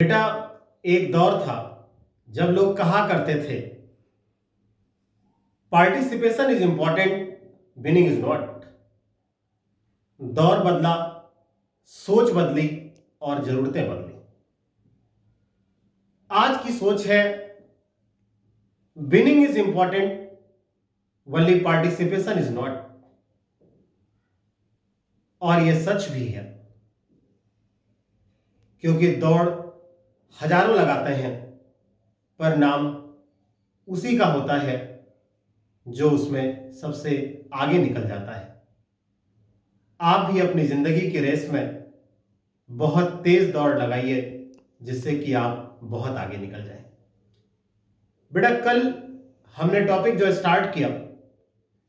बेटा, एक दौर था जब लोग कहा करते थे participation is important, winning is not. दौर बदला, सोच बदली और जरूरतें बदली। आज की सोच है winning is important, only participation is not. और यह सच भी है, क्योंकि दौड़ हजारों लगाते हैं, पर नाम उसी का होता है जो उसमें सबसे आगे निकल जाता है। आप भी अपनी जिंदगी की रेस में बहुत तेज दौड़ लगाइए, जिससे कि आप बहुत आगे निकल जाएं। बेटा, कल हमने टॉपिक जो स्टार्ट किया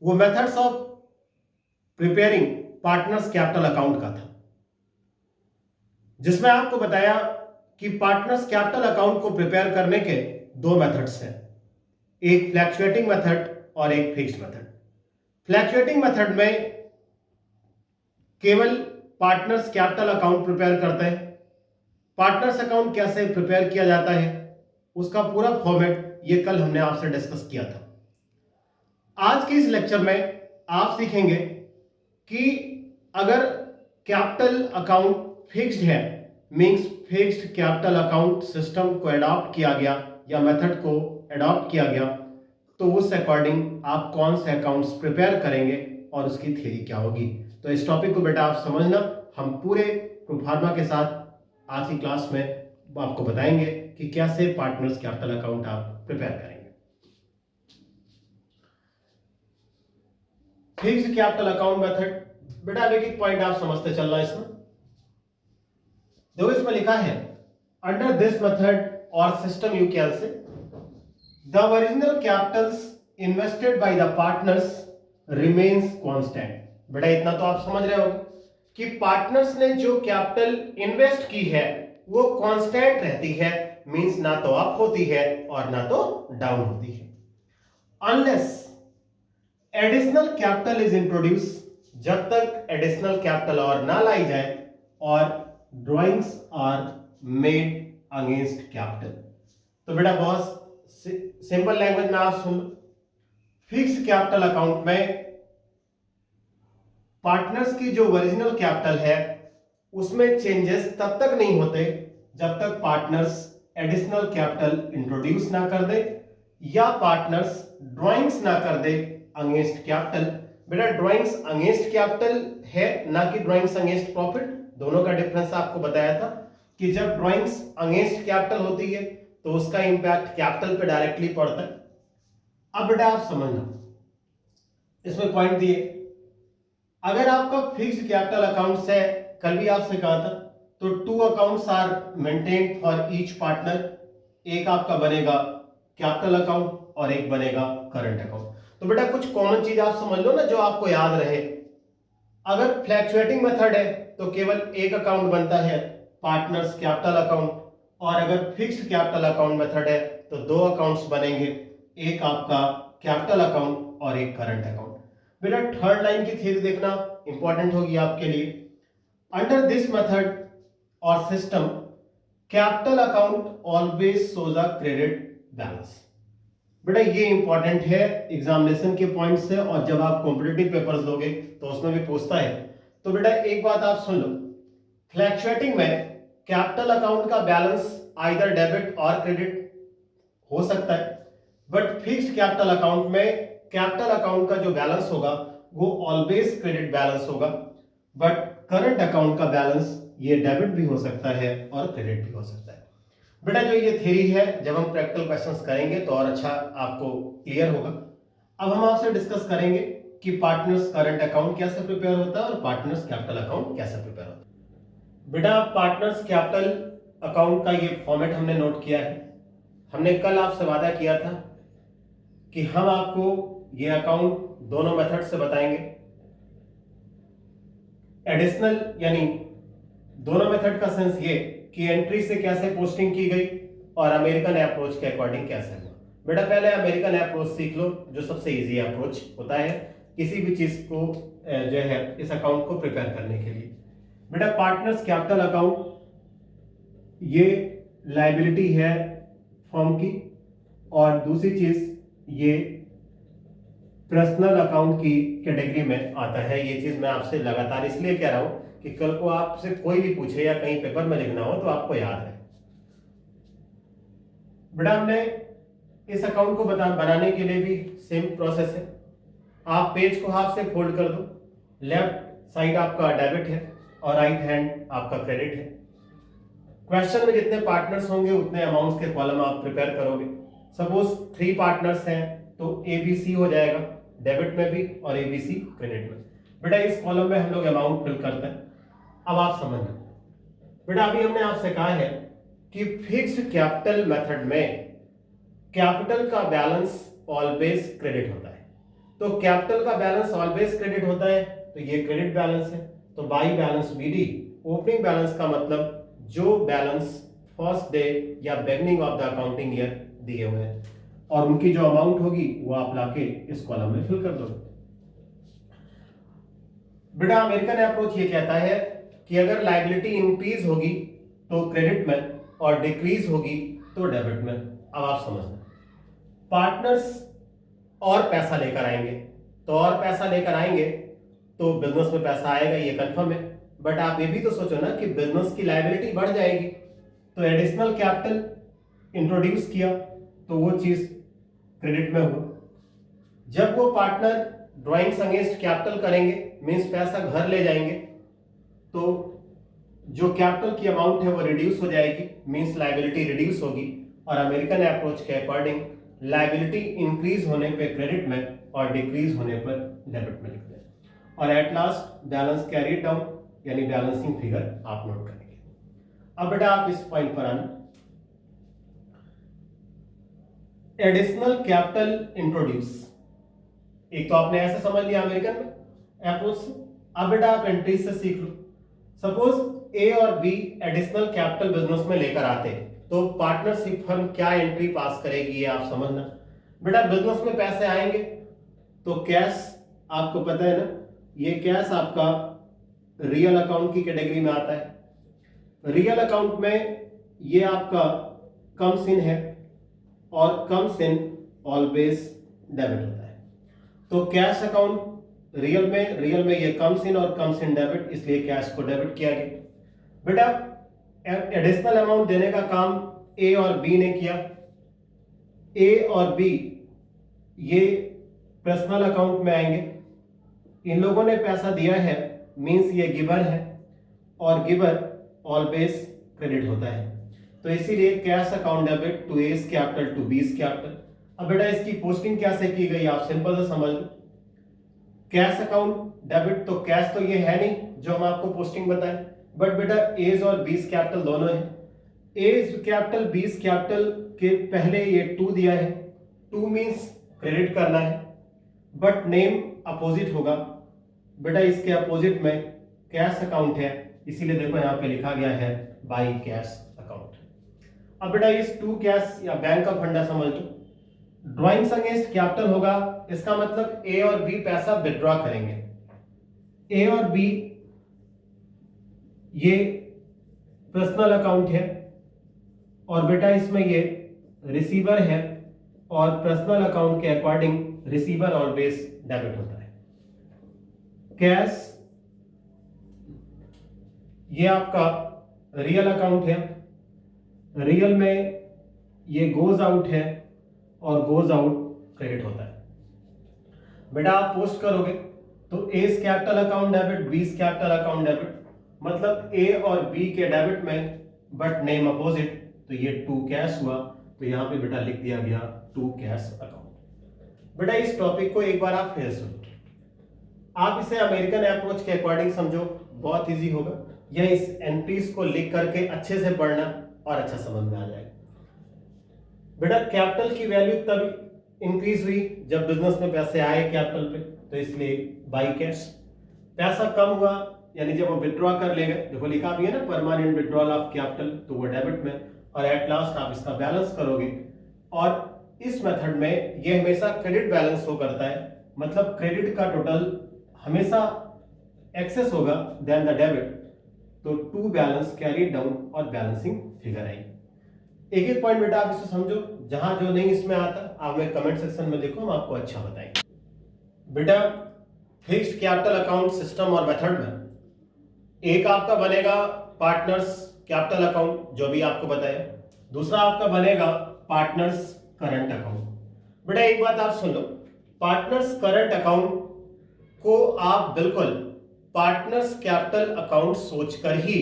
वो methods of preparing partners capital account का था, जिसमें आपको बताया कि पार्टनर्स कैपिटल अकाउंट को प्रिपेयर करने के दो मेथड्स हैं, एक फ्लैक्चुएटिंग मेथड और एक फिक्स्ड मेथड। फ्लैक्चुएटिंग मेथड में केवल पार्टनर्स कैपिटल अकाउंट प्रिपेयर करते हैं। पार्टनर्स अकाउंट कैसे प्रिपेयर किया जाता है उसका पूरा फॉर्मेट ये कल हमने आपसे डिस्कस किया था। आज के इस लेक्चर में आप सीखेंगे कि अगर कैपिटल अकाउंट फिक्स्ड है, means fixed capital account system को अडॉप्ट किया गया या मेथड को अडॉप्ट किया गया, तो उस अकॉर्डिंग आप कौन से अकाउंट्स प्रिपेयर करेंगे और उसकी थ्योरी क्या होगी। तो इस टॉपिक को बेटा आप समझना, हम पूरे प्रोफार्मा के साथ आज की क्लास में आपको बताएंगे कि कैसे पार्टनर्स कैपिटल अकाउंट आप प्रिपेयर करेंगे। फिक्स्ड कैपिटल अकाउंट मेथड, बेटा अब एक पॉइंट आप समझते चलना। इसमें देखो, इसमें लिखा है अंडर दिस मेथड और system you can say the original Capitals invested by the partners remains constant. बेटा इतना तो आप समझ रहे हो कि पार्टनर्स ने जो कैपिटल इन्वेस्ट की है वो कांस्टेंट रहती है, मींस ना तो अप होती है और ना तो डाउन होती है। Unless additional capital is introduce, जब तक एडिशनल कैपिटल और ना लाई जाए, और drawings are made against capital. तो बेटा बहुत सिंपल लैंग्वेज में आप सुन लो, फिक्स्ड कैपिटल अकाउंट में पार्टनर्स की जो ओरिजिनल कैपिटल है उसमें चेंजेस तब तक नहीं होते जब तक पार्टनर्स एडिशनल कैपिटल इंट्रोड्यूस ना कर दे या पार्टनर्स ड्राइंग्स ना कर दे अगेंस्ट कैपिटल। बेटा ड्राइंग्स अगेंस्ट कैपिटल है, ना कि ड्राइंग्स अगेंस्ट प्रॉफिट। दोनों का डिफरेंस आपको बताया था कि जब ड्राइंग्स अगेंस्ट कैपिटल होती है तो उसका इंपैक्ट कैपिटल पे डायरेक्टली पड़ता है। अब बेटा आप समझना, इसमें पॉइंट दिए, अगर आपका फिक्स्ड कैपिटल अकाउंट है, कल भी आपसे कहा था, तो two accounts are maintained for each partner. एक आपका बनेगा कैपिटल अकाउंट और एक बनेगा करंट अकाउंट। तो बेटा कुछ कॉमन चीज आप समझ लो ना जो आपको याद रहे। अगर फ्लैक्चुएटिंग मेथड है तो केवल एक अकाउंट बनता है, पार्टनर्स कैपिटल अकाउंट, और अगर फिक्स्ड कैपिटल अकाउंट मेथड है तो दो अकाउंट्स बनेंगे, एक आपका कैपिटल अकाउंट और एक करंट अकाउंट। बेटा थर्ड लाइन की थ्योरी देखना इंपॉर्टेंट होगी आपके लिए। अंडर दिस मेथड और system capital account always shows a credit balance. बेटा ये इंपॉर्टेंट है एग्जामिनेशन के पॉइंट से, और जब आप कॉम्पिटिटिव पेपर्स दोगे तो उसमें भी पूछता है। तो बेटा एक बात आप सुन लो, फ्लैक्चुएटिंग में कैपिटल अकाउंट का बैलेंस आइदर डेबिट और क्रेडिट हो सकता है, बट फिक्स्ड कैपिटल अकाउंट में कैपिटल अकाउंट का जो बैलेंस होगा वो ऑलवेज क्रेडिट बैलेंस होगा, बट करंट अकाउंट का बैलेंस ये डेबिट भी हो सकता है और क्रेडिट भी हो सकता है। बेटा जो ये थ्योरी है, जब हम प्रैक्टिकल क्वेश्चंस करेंगे तो और अच्छा आपको क्लियर होगा। अब हम आपसे डिस्कस करेंगे कि पार्टनर्स करंट अकाउंट कैसे प्रिपेयर होता है और पार्टनर्स कैपिटल अकाउंट कैसे प्रिपेयर होता है। बेटा पार्टनर्स कैपिटल अकाउंट का ये फॉर्मेट हमने नोट किया है। हमने कल आपसे वादा किया था कि हम आपको ये अकाउंट दोनों मेथड से बताएंगे। एडिशनल यानी दोनों मेथड का सेंस ये कि एंट्री से कैसे पोस्टिंग की गई और अमेरिकन अप्रोच के अकॉर्डिंग कैसे हुआ। बेटा पहले अमेरिकन अप्रोच सीख लो, जो सबसे इजी अप्रोच होता है किसी भी चीज को जो है इस अकाउंट को प्रिपेयर करने के लिए। बेटा पार्टनर्स कैपिटल अकाउंट ये लाइबिलिटी है फर्म की, और दूसरी चीज ये पर्सनल अकाउंट की कैटेगरी में आता है। ये चीज मैं आपसे लगातार इसलिए कह रहा हूं कि कल को आपसे कोई भी पूछे या कहीं पेपर में लिखना हो तो आपको याद है। बेटा हमने इस अकाउंट को बनाने के लिए भी सेम प्रोसेस है। आप पेज को हाफ से फोल्ड कर दो, लेफ्ट साइड आपका डेबिट है और राइट हैंड आपका क्रेडिट है। क्वेश्चन में जितने पार्टनर्स होंगे उतने अमाउंट्स के कॉलम आप प्रिपेयर करोगे। सपोज 3 पार्टनर्स हैं तो ABC हो जाएगा डेबिट में भी और ABC क्रेडिट में। बेटा इस कॉलम में हम लोग अमाउंट फिल करते हैं। अब आप समझना बेटा, अभी हमने आपसे कहा है कि फिक्स्ड कैपिटल मेथड में कैपिटल का बैलेंस ऑलवेज क्रेडिट होता है। तो कैपिटल का बैलेंस ऑलवेज क्रेडिट होता है तो ये क्रेडिट बैलेंस है। तो by balance BD, opening balance का मतलब जो बैलेंस फर्स्ट डे या beginning of the accounting year दिए हुए हैं, और उनकी जो अमाउंट होगी वो आप लाके इस कॉलम में फिल कर दो। बेटा अमेरिकन अप्रोच ये कहता है कि अगर लायबिलिटी इंक्रीज होगी तो क्रेडिट में और डिक्रीज होगी तो डेबिट में। अब आप समझना, पार्टनर्स और पैसा लेकर आएंगे तो और पैसा लेकर आएंगे तो बिजनेस में पैसा आएगा, ये कंफर्म है। बट आप ये भी तो सोचो ना कि बिजनेस की लायबिलिटी बढ़ जाएगी, तो एडिशनल कैपिटल इंट्रोड्यूस किया तो वो चीज क्रेडिट में हो। जब वो पार्टनर ड्राइंग्स अगेंस्ट कैपिटल करेंगे, मींस पैसा घर ले जाएंगे, तो जो कैपिटल की अमाउंट है वो रिड्यूस हो जाएगी, मींस लायबिलिटी रिड्यूस होगी। और अमेरिकन अप्रोच के अकॉर्डिंग लायबिलिटी इंक्रीज होने पे क्रेडिट में और डिक्रीज होने पर डेबिट में लिखते हैं। और at last balance carried down यानी बैलेंसिंग फिगर आप नोट करेंगे। अब बेटा आप इस पॉइंट पर आना, एडिशनल कैपिटल इंट्रोड्यूस। एक तो आपने ऐसे समझ लिया अमेरिकन में अप्रोच से। अब बेटा आप एंट्री से सीख लो। सपोज ए और बी एडिशनल कैपिटल बिजनेस में लेकर आते हैं तो पार्टनरशिप फर्म क्या एंट्री पास करेगी ये आप समझना। बेटा बिजनेस में पैसे आएंगे तो कैश, आपको पता है ना, ये कैश आपका रियल अकाउंट की कैटेगरी में आता है। रियल अकाउंट में ये आपका कम्स इन है और कम्स इन ऑलवेज डेबिट होता है। तो कैश अकाउंट रियल में ये कम्स इन और कम्स इन डेबिट, इसलिए कैश को डेबिट किया गया। बेटा एडिशनल अमाउंट देने का काम ए और बी ने किया। ए और बी ये पर्सनल अकाउंट में आएंगे। इन लोगों ने पैसा दिया है, मींस ये गिवर है और गिवर ऑलवेज क्रेडिट होता है। तो इसीलिए cash account debit to A's capital to B's capital. अब बेटा इसकी पोस्टिंग कैसे की गई आप सिंपल से समझ लो। कैश अकाउंट डेबिट, तो कैश तो ये है नहीं जो हम आपको पोस्टिंग बताएं, बट बेटा एज और बीस कैपिटल दोनों है। एज कैपिटल बीस कैपिटल के पहले ये टू दिया है, टू मींस क्रेडिट करना है, बट नेम अपोजिट होगा। बेटा इसके अपोजिट में कैश अकाउंट है, इसीलिए देखो यहाँ पे लिखा गया है बाई कैश अकाउंट। अब बेटा इस टू कैश या बैंक का फंडा समझ लो। ड्राइंग्स अगेंस्ट कैपिटल होगा, इसका मतलब ए और बी पैसा विथड्रॉ करेंगे। ए और बी ये पर्सनल अकाउंट है और बेटा इसमें ये रिसीवर है और पर्सनल अकाउंट के अकॉर्डिंग रिसीवर ऑलवेज डेबिट होता है। कैश ये आपका रियल अकाउंट है, रियल में ये गोज आउट है और गोज आउट क्रेडिट होता है। बेटा आप पोस्ट करोगे तो एस कैपिटल अकाउंट डेबिट, बीस कैपिटल अकाउंट डेबिट, मतलब ए और बी के डेबिट में बट नेम अपोजिट, तो ये टू कैश हुआ, तो यहां पे बेटा लिख दिया गया टू कैश अकाउंट। बेटा इस टॉपिक को एक बार आप फिर सुनो, आप इसे अमेरिकन अप्रोच के अकॉर्डिंग समझो, बहुत इजी होगा। या इस एंट्रीज को लिख करके अच्छे से पढ़ना और अच्छा समझ में आ जाएगा। बेटा कैपिटल की वैल्यू तब इंक्रीज हुई जब बिजनेस में पैसे आए कैपिटल पे, तो इसलिए बाई कैश। पैसा कम हुआ यानी जब वो विड्रॉ कर ले गए, देखो लिखा भी है ना परमानेंट विड्रॉल ऑफ कैपिटल, तो वो डेबिट में, और एट लास्ट आप इसका बैलेंस करोगे। और इस मेथड में ये हमेशा क्रेडिट बैलेंस शो करता है, मतलब क्रेडिट का टोटल हमेशा एक्सेस होगा देन द डेबिट, तो टू बैलेंस कैरी डाउन और बैलेंसिंग फिगर आएगी। एक एक पॉइंट बेटा आप इसे समझो, जहां जो नहीं इसमें आता आप हमें कमेंट सेक्शन में लिखो, हम आपको अच्छा बताएंगे। बेटा फिक्स्ड कैपिटल अकाउंट सिस्टम और मेथड में एक आपका बनेगा पार्टनर्स कैपिटल अकाउंट, जो भी आपको बताया। दूसरा आपका बनेगा पार्टनर्स करंट अकाउंट। बेटा एक बात आप सुन लो, पार्टनर्स करंट अकाउंट को आप बिल्कुल पार्टनर्स कैपिटल अकाउंट सोचकर ही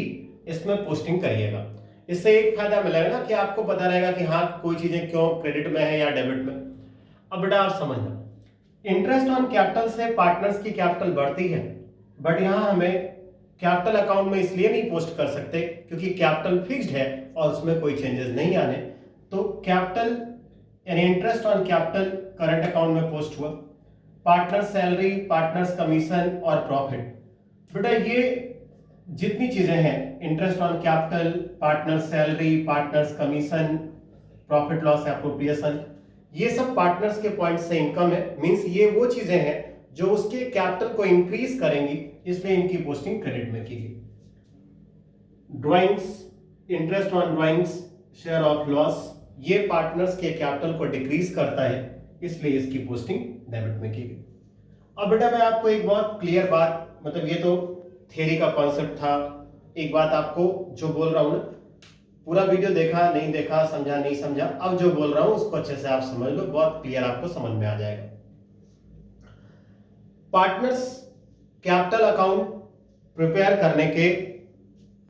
इसमें पोस्टिंग करिएगा। इससे एक फायदा मिलेगा ना कि आपको पता रहेगा कि हाँ कोई चीजें क्यों क्रेडिट में है या डेबिट में। अब बेटा आप समझना, इंटरेस्ट ऑन कैपिटल से पार्टनर्स की कैपिटल बढ़ती है, बट यहां हमें कैपिटल अकाउंट में इसलिए नहीं पोस्ट कर सकते क्योंकि कैपिटल फिक्स्ड है और उसमें कोई चेंजेस नहीं आने। तो कैपिटल यानी interest on capital current account में पोस्ट हुआ। पार्टनर्स सैलरी, पार्टनर्स कमीशन और प्रॉफिट, बेटा ये जितनी चीजें हैं interest on capital, partners salary, partners commission, profit loss appropriation, ये सब पार्टनर्स के पॉइंट से इनकम है। मींस ये वो चीजें हैं जो उसके कैपिटल को इंक्रीज करेंगी, इसलिए इनकी पोस्टिंग क्रेडिट में की गई। Drawings, interest on drawings, share of loss, ये पार्टनर्स के कैपिटल को डिक्रीज करता है, इसलिए इसकी पोस्टिंग डेबिट में की गई। अब बेटा मैं आपको एक बहुत क्लियर बात, मतलब ये तो थ्योरी का कॉन्सेप्ट था, एक बात आपको जो बोल रहा हूं ना, पूरा वीडियो देखा नहीं देखा, समझा नहीं समझा, अब जो बोल रहा हूं उसको अच्छे से आप समझ लो, बहुत क्लियर आपको समझ में आ जाएगा। पार्टनर्स कैपिटल अकाउंट प्रिपेयर करने के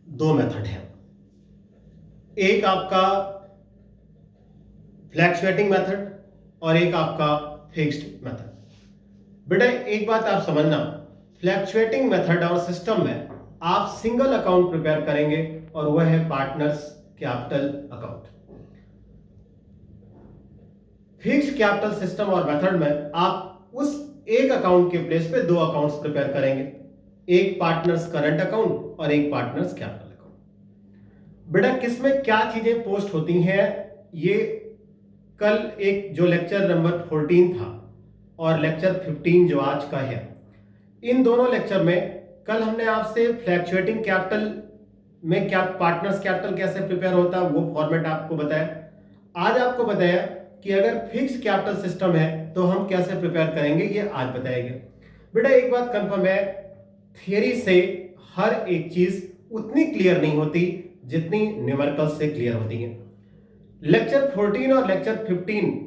दो मेथड हैं। एक आपका फ्लैक्चुएटिंग मेथड और एक आपका फिक्स्ड मेथड। बेटा एक बात आप समझना, फ्लैक्चुएटिंग मेथड और सिस्टम में आप सिंगल अकाउंट प्रिपेयर करेंगे और वह है partners capital account. Fixed capital system और मेथड में आप उस एक अकाउंट के प्लेस पे दो अकाउंट्स प्रिपेयर करेंगे, एक पार्टनर्स करंट अकाउंट और एक पार्टनर्स कैपिटल अकाउंट। बेटा किसमें क्या चीजें पोस्ट होती हैं, ये कल एक जो लेक्चर नंबर 14 था और लेक्चर 15 जो आज का है, इन दोनों लेक्चर में कल हमने आपसे फ्लैक्चुएटिंग कैपिटल में क्या पार्टनर्स कैपिटल कैसे प्रिपेयर होता है वो फॉर्मेट आपको बताया। आज आपको बताया कि अगर फिक्स्ड कैपिटल सिस्टम है तो हम कैसे प्रिपेयर करेंगे, ये आज बताएंगे। बेटा एक बात कंफर्म है, थियरी से हर एक चीज उतनी क्लियर नहीं होती जितनी न्यूमेरिकल से क्लियर होती है। लेक्चर 14 और लेक्चर 15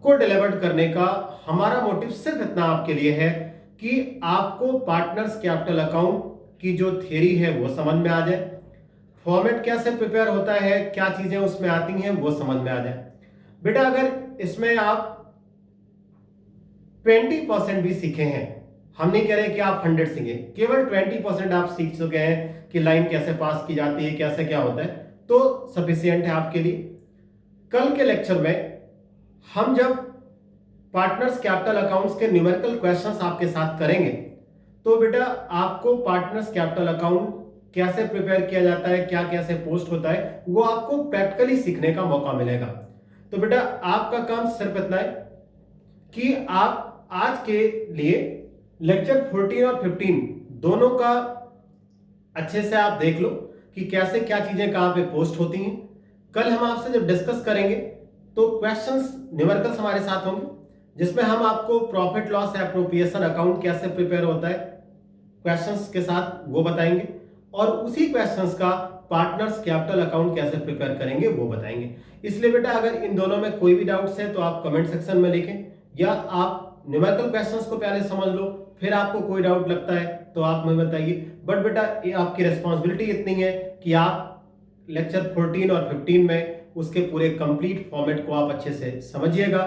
को डिलीवर करने का हमारा मोटिव सिर्फ इतना आपके लिए है कि आपको पार्टनर्स कैपिटल अकाउंट की जो थियरी है वो समझ में आ जाए, फॉर्मेट कैसे प्रिपेयर होता है, क्या चीजें उसमें आती हैं वो समझ में आ जाए। बेटा अगर इसमें आप 20% भी सीखे हैं, हम नहीं कह रहे कि आप 100 सीखे, केवल 20% आप सीख चुके हैं कि लाइन कैसे पास की जाती है, कैसे क्या होता है, तो सफिशिएंट है आपके लिए। कल के लेक्चर में हम जब पार्टनर्स कैपिटल अकाउंट्स के न्यूमेरिकल क्वेश्चंस आपके साथ करेंगे तो बेटा आपको पार्टनर्स कैपिटल अकाउंट कैसे प्रिपेयर किया जाता है, क्या कैसे पोस्ट होता है, वो आपको प्रैक्टिकली सीखने का मौका मिलेगा। तो बेटा आपका काम सिर्फ इतना है कि आप आज के लिए लेक्चर 14 और 15 दोनों का अच्छे से आप देख लो कि कैसे क्या चीजें कहां पे पोस्ट होती हैं। कल हम आपसे जब डिस्कस करेंगे तो क्वेश्चंस न्यूमेरिकल्स हमारे साथ होंगे, जिसमें हम आपको प्रॉफिट लॉस एप्रोप्रिएशन अकाउंट कैसे प्रिपेयर होता है क्वेश्चंस के साथ वो बताएंगे, और उसी क्वेश्चंस का पार्टनर्स कैपिटल अकाउंट कैसे प्रिपेयर करेंगे वो बताएंगे। इसलिए बेटा अगर इन दोनों में कोई भी डाउट्स है तो आप कमेंट सेक्शन में लिखें, या आप न्यूमेरिकल क्वेश्चंस को पहले समझ लो, फिर आपको कोई डाउट लगता है तो आप मुझे बताइए। बट बेटा ये आपकी रिस्पॉन्सिबिलिटी इतनी है कि आप लेक्चर 14 और 15 में उसके पूरे कंप्लीट फॉर्मेट को आप अच्छे से समझिएगा।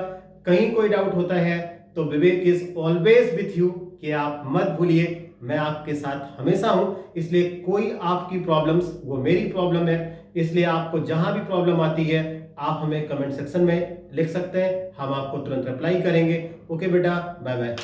कहीं कोई डाउट होता है तो विवेक इज ऑलवेज विथ यू, कि आप मत भूलिए मैं आपके साथ हमेशा हूं। इसलिए कोई आपकी प्रॉब्लम्स वो मेरी प्रॉब्लम है, इसलिए आपको जहां भी प्रॉब्लम आती है आप हमें कमेंट सेक्शन में लिख सकते हैं, हम आपको तुरंत रिप्लाई करेंगे। ओके बेटा, बाय बाय।